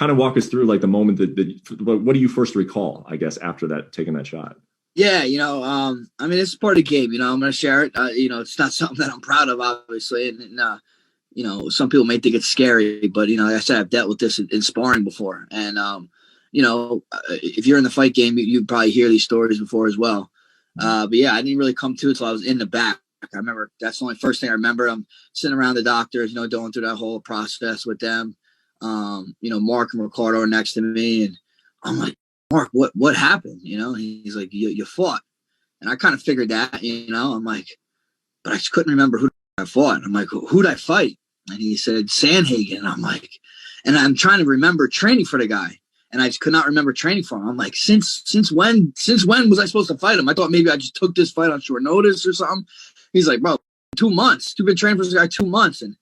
kind of walk us through like the moment what do you first recall, I guess, after that, taking that shot? Yeah, I mean, it's part of the game. I'm going to share it. It's not something that I'm proud of, obviously, some people may think it's scary, but like I said, I've dealt with this in sparring before, and if you're in the fight game, you probably hear these stories before as well. But yeah, I didn't really come to it until I was in the back. I remember that's the only first thing I remember. I'm sitting around the doctors, going through that whole process with them. Mark and Ricardo are next to me, and I'm like, Mark, what happened? He's like, you fought, and I kind of figured that. I'm like, but I just couldn't remember who I fought. I'm like, who'd I fight? And he said Sandhagen. I'm like, and I'm trying to remember training for the guy, and I just could not remember training for him. I'm like, since when was I supposed to fight him? I thought maybe I just took this fight on short notice or something. He's like, bro, 2 months. You've been training for this guy 2 months, and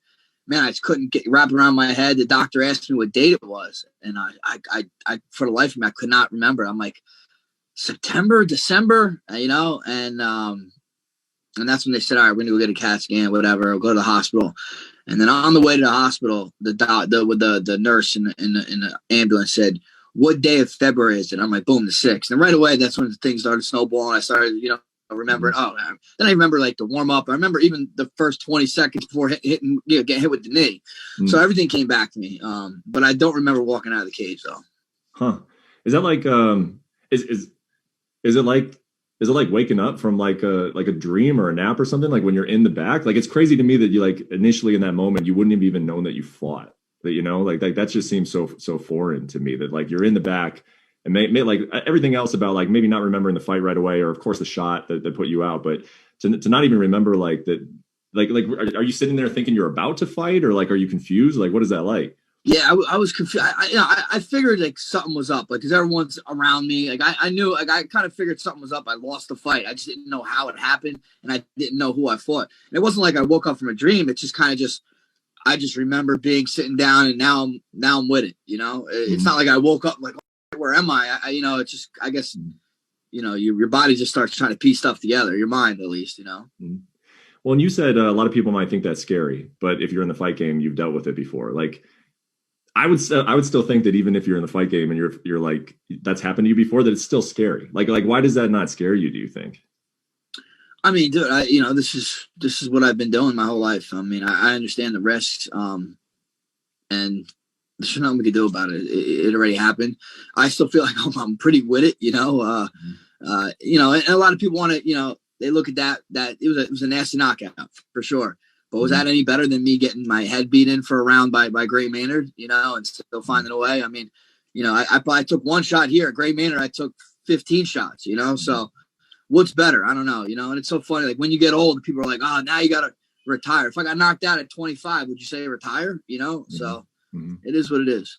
man, I just couldn't wrap around my head. The doctor asked me what date it was, and I for the life of me, I could not remember. I'm like, September, December, and that's when they said, all right, we're gonna go get a CAT scan, whatever. I'll go to the hospital. And then on the way to the hospital, the nurse in the ambulance said, what day of February is it? I'm like, boom, the 6th. And right away, that's when things started snowballing. I started, remembering. Oh, then I remember like the warm up. I remember even the first 20 seconds before getting hit with the knee. So everything came back to me. But I don't remember walking out of the cage though. Huh? Is that like is it like waking up from like a dream or a nap or something? Like when you're in the back, like it's crazy to me that you like initially in that moment you wouldn't have even known that you fought. That like that just seems so foreign to me that like you're in the back and like everything else about like maybe not remembering the fight right away or of course the shot that put you out, but to not even remember like that, like are you sitting there thinking you're about to fight or like are you confused? Like what is that like? Yeah, I was confused. I figured like something was up, like because everyone's around me. Like I knew, like I kind of figured something was up. I lost the fight. I just didn't know how it happened, and I didn't know who I fought. And it wasn't like I woke up from a dream. It's just kind of I just remember sitting down, and now I'm with it. It's not like I woke up like, where am I? It's just I guess your body just starts trying to piece stuff together. Your mind, at least. Well, and you said a lot of people might think that's scary, but if you're in the fight game, you've dealt with it before. Like I would still think that even if you're in the fight game and you're like that's happened to you before, that it's still scary. Like why does that not scare you? Do you think? I mean, dude, this is what I've been doing my whole life. I mean, I understand the risks, and there's nothing we can do about it. It already happened. I still feel like I'm pretty with it, and a lot of people want to, they look at that it was a nasty knockout for sure. But was that any better than me getting my head beat in for a round by Gray Maynard, and still finding a way? I mean, I took one shot here. At Gray Maynard, I took 15 shots, so what's better? I don't know, and it's so funny. Like when you get old, people are like, oh, now you got to retire. If I got knocked out at 25, would you say retire? So it is what it is.